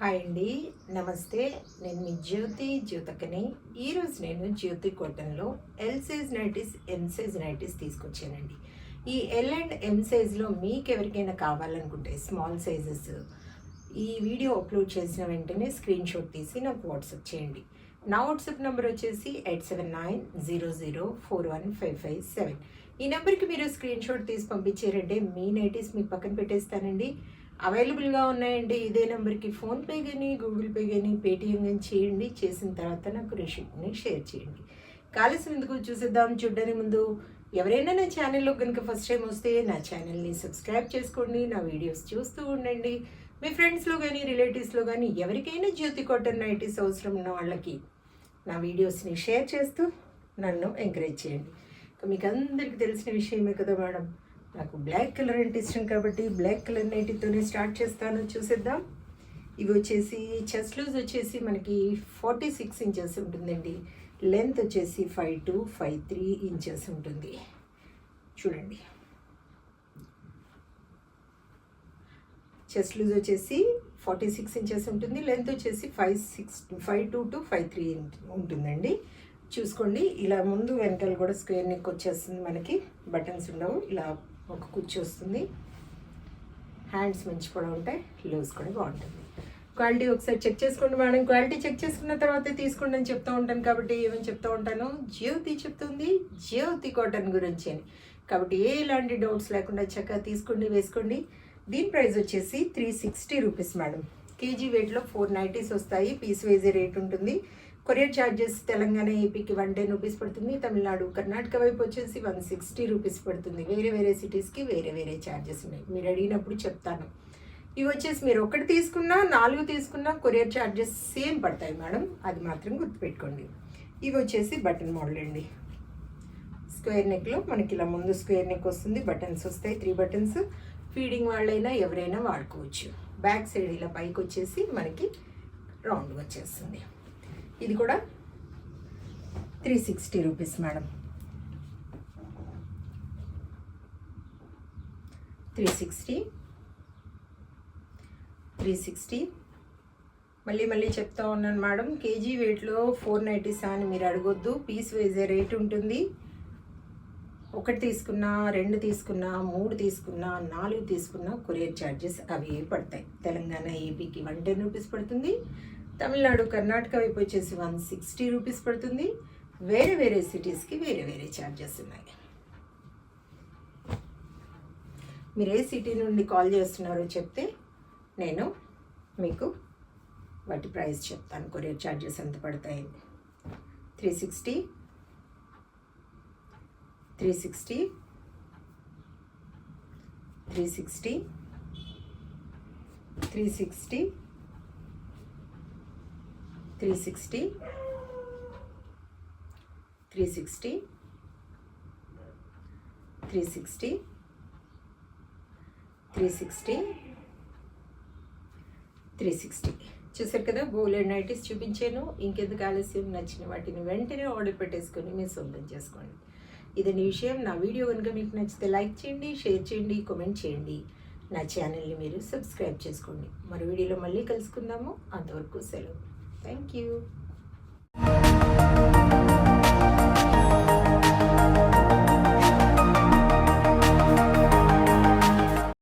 Hi అండి, నమస్తే. నేను మీ జ్యోతకని. ఈరోజు నేను జ్యోతి కాటన్లో L size nighties, M size nighties తీసుకొచ్చానండి. ఈ ఎల్ అండ్ ఎం సైజ్లో మీకు ఎవరికైనా కావాలనుకుంటే స్మాల్ సైజెస్ ఈ వీడియో అప్లోడ్ చేసిన వెంటనే స్క్రీన్ షాట్ తీసి నాకు వాట్సాప్ చేయండి. నా వాట్సాప్ నెంబర్ వచ్చేసి 8790041557. ఈ నెంబర్కి మీరు స్క్రీన్ షాట్ తీసి పంపించారంటే మీ నైటీస్ మీకు పక్కన పెట్టేస్తానండి. అవైలబుల్గా ఉన్నాయండి. ఇదే నెంబర్కి ఫోన్పే కానీ, గూగుల్ పే కానీ, పేటిఎం కానీ చేయండి. చేసిన తర్వాత నాకు రిసిప్ట్ని షేర్ చేయండి. కాలుష్యం ఎందుకు చూసేద్దాం. చూడడానికి ముందు ఎవరైనా నా ఛానల్లో కనుక ఫస్ట్ టైం వస్తే నా ఛానల్ని సబ్స్క్రైబ్ చేసుకోండి. నా వీడియోస్ చూస్తూ ఉండండి. మీ ఫ్రెండ్స్లో కానీ, రిలేటివ్స్లో కానీ ఎవరికైనా జ్యోతి కాటన్ నైటీస్ అవసరం ఉన్న వాళ్ళకి నా వీడియోస్ని షేర్ చేస్తూ నన్ను ఎంకరేజ్ చేయండి. మీకు అందరికీ తెలిసిన విషయమే కదా మేడం, నాకు బ్లాక్ కలర్ అంటే ఇష్టం కాబట్టి బ్లాక్ కలర్ నైటీతోనే స్టార్ట్ చేస్తాను. చూసేద్దాం. ఇవి వచ్చేసి చెస్ట్ లూజ్ వచ్చేసి మనకి 46 ఇంచెస్ ఉంటుందండి. లెంత్ వచ్చేసి 5 to 5'3" ఇంచెస్ ఉంటుంది. చూడండి, చెస్ట్ లూజ్ వచ్చేసి 46 ఇంచెస్ ఉంటుంది. లెంత్ వచ్చేసి 5'2" to 5'3" ఉంటుందండి. చూసుకోండి, ఇలా ముందు వెనకాల కూడా స్క్వేర్ నెక్ వచ్చేస్తుంది. మనకి బటన్స్ ఉండవు, ఇలా ఒక కుర్చీ వస్తుంది. హ్యాండ్స్ మంచి కూడా ఉంటాయి, లూజ్ కూడా బాగుంటుంది. క్వాలిటీ ఒకసారి చెక్ చేసుకోండి మేడం. క్వాలిటీ చెక్ చేసుకున్న తర్వాతే తీసుకోండి అని చెప్తూ ఉంటాను కాబట్టి ఏమని చెప్తూ ఉంటాను, జ్యోతి చెప్తుంది జ్యోతి కాటన్ గురించి అని. కాబట్టి ఎలాంటి డౌట్స్ లేకుండా చక్కగా తీసుకోండి, వేసుకోండి. దీని ప్రైస్ వచ్చేసి 360 రూపీస్ మేడం. కేజీ వెయిట్లో 4 నైటీస్ వస్తాయి. పీస్ వైజ్ రేట్ ఉంటుంది. కొరియర్ ఛార్జెస్ తెలంగాణ, ఏపీకి 110 రూపీస్ పడుతుంది. తమిళనాడు, కర్ణాటక వైపు వచ్చేసి 160 రూపీస్ పడుతుంది. వేరే వేరే సిటీస్కి వేరే వేరే ఛార్జెస్ ఉన్నాయి. మీరు అడిగినప్పుడు చెప్తాను. ఇవి వచ్చేసి మీరు ఒకటి తీసుకున్నా 4 తీసుకున్నా కొరియర్ ఛార్జెస్ సేమ్ పడతాయి మేడం, అది మాత్రం గుర్తుపెట్టుకోండి. ఇవి వచ్చేసి బటన్ మోడల్ అండి. స్క్వేర్ నెక్లో మనకి ఇలా ముందు స్క్వేర్ నెక్ వస్తుంది, బటన్స్ వస్తాయి, 3 బటన్స్. ఫీడింగ్ వాళ్ళైనా ఎవరైనా వాడుకోవచ్చు. బ్యాక్ సైడ్ ఇలా పైకి వచ్చేసి మనకి రౌండ్గా వచ్చేస్తుంది. ఇది కూడా 360 రూపీస్ మేడం. 360 మళ్ళీ చెప్తా ఉన్నాను మేడం. కేజీ వెయిట్లో 4 నైటీస్ అని మీరు అడగొద్దు. పీస్ వైజ్ రేట్ ఉంటుంది. 1 తీసుకున్నా, 2 తీసుకున్నా, 3 తీసుకున్నా, 4 తీసుకున్నా కొరియర్ ఛార్జెస్ అవి పడతాయి. తెలంగాణ, ఏపీకి 110 రూపీస్ పడుతుంది. తమిళనాడు, కర్ణాటక వైపు వచ్చేసి 160 రూపీస్ పడుతుంది. వేరే వేరే సిటీస్కి వేరే వేరే ఛార్జెస్ ఉన్నాయి. మీరు ఏ సిటీ నుండి కాల్ చేస్తున్నారో చెప్తే నేను మీకు వాటి ప్రైస్ చెప్తాను, కొరియర్ ఛార్జెస్ ఎంత పడతాయి. 360 360 360 360 360 360 360 360 360. చూసారు కదా, బోలెడ్ నైటీస్ చూపించాను. ఇంకెందుకు ఆలస్యం, నచ్చిన వాటిని వెంటనే ఆర్డర్ పెట్టేసుకొని మీరు సొంతం చేసుకోండి. ఇదని విషయం. నా వీడియో కనుక మీకు నచ్చితే లైక్ చేయండి, షేర్ చేయండి, కామెంట్ చేయండి. నా ఛానల్ని మీరు సబ్స్క్రైబ్ చేసుకోండి. మరో వీడియోలో మళ్ళీ కలుసుకుందాము. అంతవరకు సెలవు. Thank you.